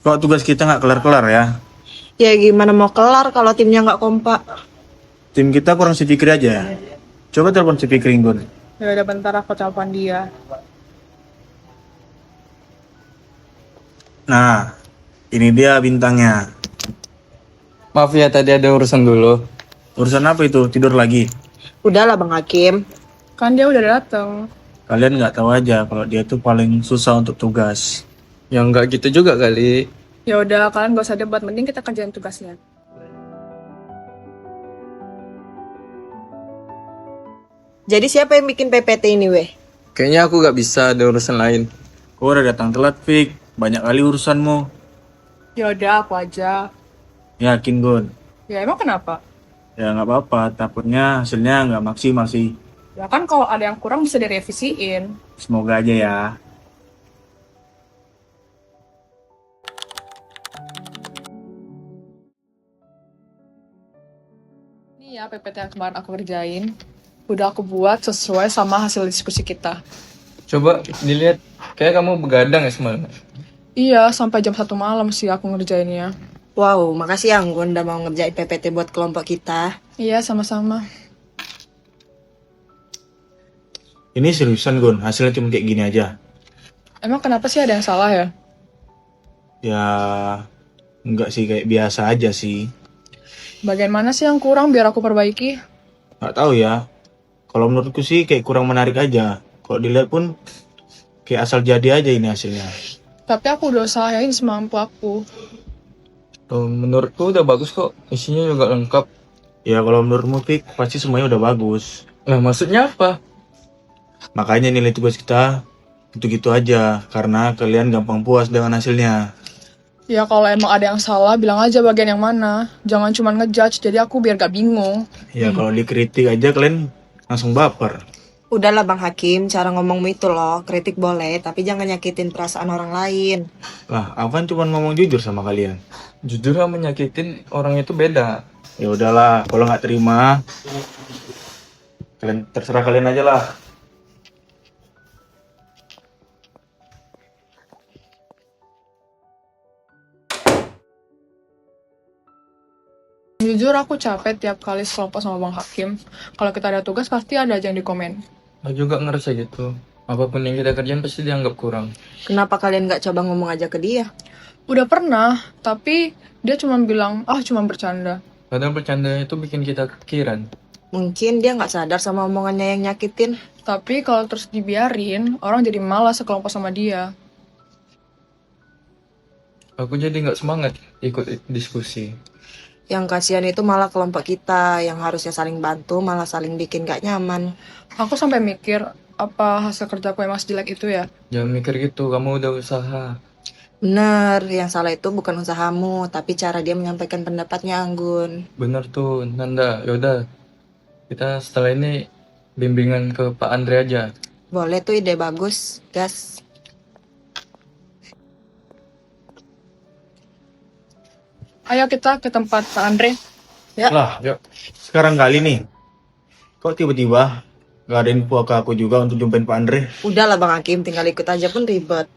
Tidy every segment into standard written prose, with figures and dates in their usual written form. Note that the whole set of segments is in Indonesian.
Kok tugas kita nggak kelar-kelar ya? Ya gimana mau kelar kalau timnya nggak kompak? Tim kita kurang si Fikri aja. Coba telepon si Fikri, Gun. Ya udah bentar aku telepon dia. Nah, ini dia bintangnya. Maaf ya, tadi ada urusan dulu. Urusan apa itu? Tidur lagi? Udahlah Bang Hakim. Kan dia udah dateng. Kalian nggak tahu aja kalau dia tuh paling susah untuk tugas. Ya nggak gitu juga kali. Ya udah kalian gak usah debat, mending kita kerjain tugasnya. Jadi siapa yang bikin PPT ini weh? Kayaknya aku nggak bisa, ada urusan lain. Kau udah datang telat, Fik. Banyak kali urusanmu. Ya udah aku aja. Yakin, Gun? Ya emang kenapa? Ya nggak apa-apa. Takutnya hasilnya nggak maksimal sih. Ya kan kalau ada yang kurang bisa direvisiin. Semoga aja ya. Ini ya PPT yang kemarin aku kerjain. Udah aku buat sesuai sama hasil diskusi kita. Coba dilihat, kayak kamu begadang ya semalam. Iya, sampai jam 1 malam sih aku ngerjainnya. Wow, makasih ya Anggun udah mau ngerjain PPT buat kelompok kita. Iya, sama-sama. Ini seriusan, Gun. Hasilnya cuma kayak gini aja. Emang kenapa sih ada yang salah ya? Ya, nggak sih. Kayak biasa aja sih. Bagian mana sih yang kurang biar aku perbaiki? Nggak tahu ya. Kalau menurutku sih kayak kurang menarik aja. Kalau dilihat pun kayak asal jadi aja ini hasilnya. Tapi aku udah usahain semampu aku. Tuh, menurutku udah bagus kok, isinya juga lengkap. Ya kalau menurutmu, Fik, pasti semuanya udah bagus. Lah maksudnya apa? Makanya nilai tugas kita gitu-gitu aja. Karena kalian gampang puas dengan hasilnya. Ya kalau emang ada yang salah, bilang aja bagian yang mana. Jangan cuma ngejudge, jadi aku biar gak bingung. Ya kalau dikritik aja kalian langsung baper. Udahlah Bang Hakim, cara ngomongmu itu loh, kritik boleh, tapi jangan nyakitin perasaan orang lain. Lah, aku kan cuma ngomong jujur sama kalian. Jujur sama nyakitin orang itu beda. Ya udahlah, kalau nggak terima, kalian terserah kalian aja lah. Jujur aku capek tiap kali sekelompok sama Bang Hakim. Kalau kita ada tugas pasti ada aja yang dikomen. Aku juga ngerasa gitu. Apapun yang kita kerjain pasti dianggap kurang. Kenapa kalian nggak coba ngomong aja ke dia? Udah pernah, tapi dia cuma bilang, cuma bercanda. Kadang bercanda itu bikin kita kepikiran. Mungkin dia nggak sadar sama omongannya yang nyakitin. Tapi kalau terus dibiarin, orang jadi malas sekelompok sama dia. Aku jadi nggak semangat ikut diskusi. Yang kasihan itu malah kelompok kita, yang harusnya saling bantu, malah saling bikin gak nyaman. Aku sampai mikir, apa hasil kerjaku emang sejelek itu ya? Jangan mikir gitu, kamu udah usaha. Bener, yang salah itu bukan usahamu, tapi cara dia menyampaikan pendapatnya, Anggun. Bener tuh, Nanda. Yaudah, kita setelah ini bimbingan ke Pak Andre aja. Boleh tuh ide bagus, gas. Ayo kita ke tempat Pak Andre. Ya. Lah, Yuk. sekarang kali nih, kok tiba-tiba nggak ada info ke aku juga untuk jumpain Pak Andre? Udahlah Bang Hakim, tinggal ikut aja pun ribet.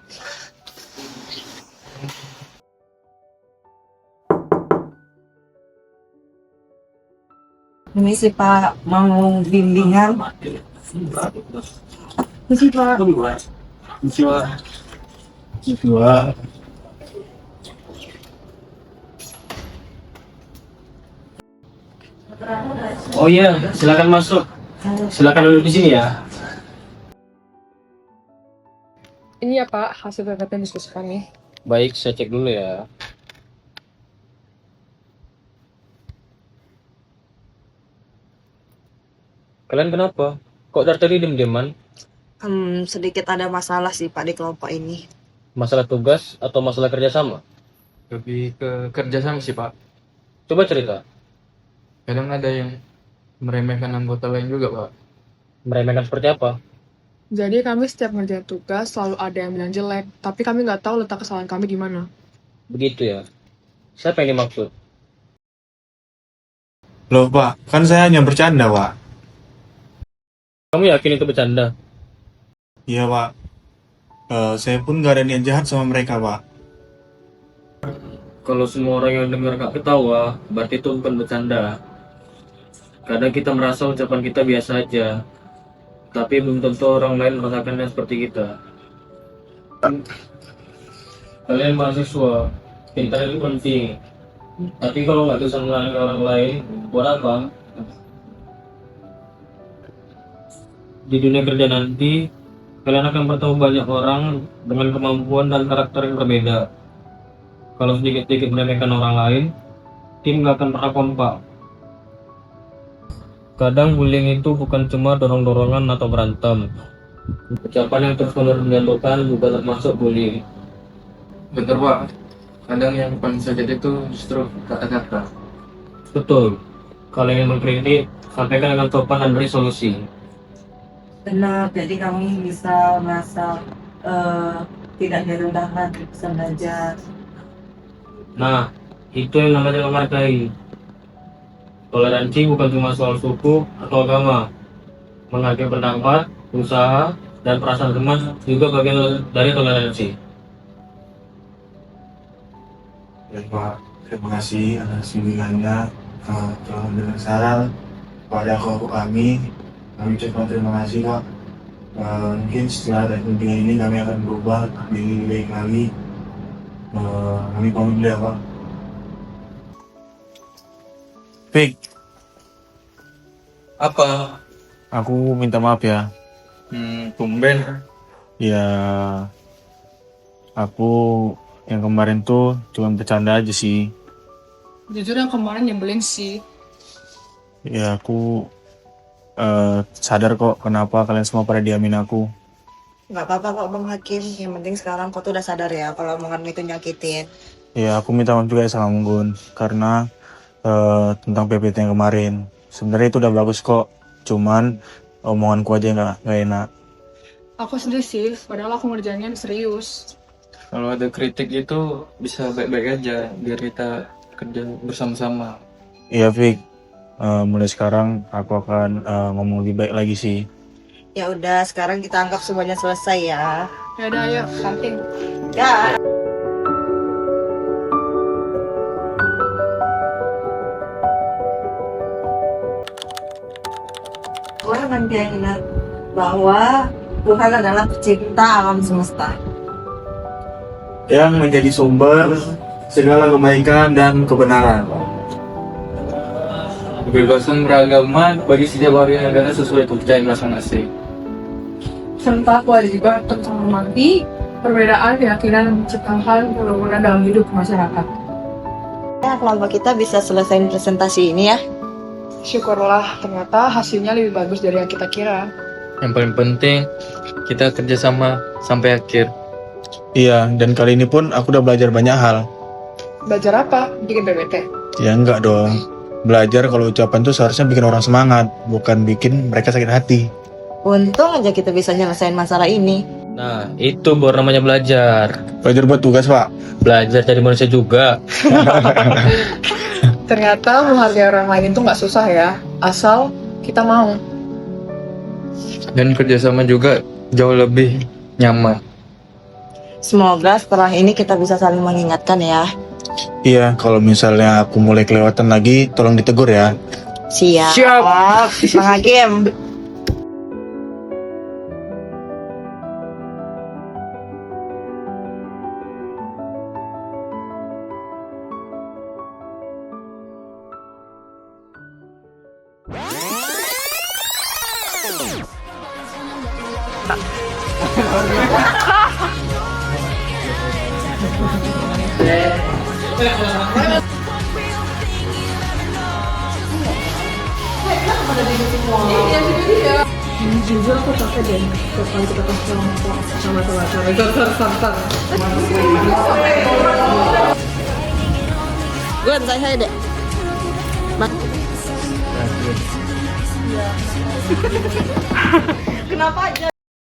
Ini sih Pak, mau bimbingan. Ini sih Pak. Wah, Oh iya, silakan masuk. Silakan duduk di sini ya. Ini ya Pak, hasil PPT diskusi kami. Baik, saya cek dulu ya. Kalian kenapa? Kok dari tadi diem-dieman? Sedikit ada masalah sih Pak di kelompok ini. Masalah tugas atau masalah kerjasama? Lebih ke kerjasama sih, Pak. Coba cerita. Kadang ada yang meremehkan anggota lain juga, Pak. Meremehkan seperti apa? Jadi kami setiap ngerjain tugas selalu ada yang bilang jelek, tapi kami nggak tahu letak kesalahan kami di mana. Begitu ya. Siapa yang dimaksud? loh Pak, kan saya hanya bercanda Pak. Kamu yakin itu bercanda? Iya Pak, saya pun nggak ada niat jahat sama mereka Pak. Kalau semua orang yang dengar gak ketawa, berarti itu bukan bercanda. Kadang kita merasa ucapan kita biasa aja, tapi belum tentu orang lain merasakannya seperti kita. Kalian mahasiswa, pintar itu penting. Tapi kalau nggak bisa melayani orang lain, buat apa? Di dunia kerja nanti, kalian akan bertemu banyak orang dengan kemampuan dan karakter yang berbeda. Kalau sedikit-sedikit meremehkan orang lain, tim nggak akan pernah kompak. Kadang bullying itu bukan cuma dorong-dorongan atau berantem. Ucapan yang terus-menerus dijatuhkan juga termasuk bullying. Bener Pak, kadang yang paling sakit itu justru kata-kata. Betul. Kalau ingin mengkritik, sampaikan dengan sopan dan beri solusi. Benar, jadi kami bisa merasa tidak direndahkan, bisa belajar. Nah, itu yang namanya menghargai. Toleransi bukan cuma soal suku atau agama. Menghargai pendapat, usaha, dan perasaan teman juga bagian dari toleransi. Ya Pak, terima kasih atas bimbingannya. Telah memberikan saran kepada kami ucapkan terima kasih Pak. Mungkin setelah ada bimbingan ini kami akan berubah lebih baik lagi. Kami pamit dulu ya Pak. Fik, Apa? aku minta maaf ya. Tumben. Ya, aku yang kemarin tuh cuma bercanda aja sih. Jujur yang kemarin nyebelin sih. Ya, aku sadar kok kenapa kalian semua pada diamin aku. Nggak apa-apa kok Bang Hakim, yang penting sekarang kau tuh udah sadar ya kalau omongan itu nyakitin. Ya, aku minta maaf juga ya sama Munggun karena tentang PPT yang kemarin. Sebenarnya itu udah bagus kok, cuman omonganku aja nggak enak. Aku sedih sih, padahal aku ngerjainnya serius. Kalau ada kritik itu bisa baik-baik aja biar kita kerja bersama-sama. Iya, Fik. Mulai sekarang aku akan ngomong lebih baik lagi sih. Ya udah, sekarang kita anggap semuanya selesai ya. Yaudah ayo, kantin. Ya. Gue nanti ingat bahwa Tuhan adalah pencipta alam semesta. Yang menjadi sumber segala kebaikan dan kebenaran. Kebebasan beragama bagi setiap warga negara sesuai kepercayaan masing-masing. Serta kewajiban untuk menghormati perbedaan keyakinan dan menciptakan kerukunan dalam hidup masyarakat. Ya, kelompok kita bisa selesaiin presentasi ini ya. Syukurlah, ternyata hasilnya lebih bagus dari yang kita kira. Yang paling penting kita kerjasama sampai akhir. Iya, dan kali ini pun aku udah belajar banyak hal. Belajar apa? Bikin PPT. Ya enggak dong. Belajar kalau ucapan tuh seharusnya bikin orang semangat, bukan bikin mereka sakit hati. Untung aja kita bisa nyelesain masalah ini. Nah, itu baru namanya belajar. Belajar buat tugas, Pak. Belajar jadi manusia juga. Ternyata menghargai orang lain itu nggak susah ya, asal kita mau. Dan kerjasama juga jauh lebih nyaman. Semoga setelah ini kita bisa saling mengingatkan ya. Iya, kalau misalnya aku mulai kelewatan lagi, tolong ditegur ya. Siap. Siap. Bang Hakim. Jujur aku capek deh, kalau kita pas kelompok sama teman-teman. Gue saya deh. Kenapa aja?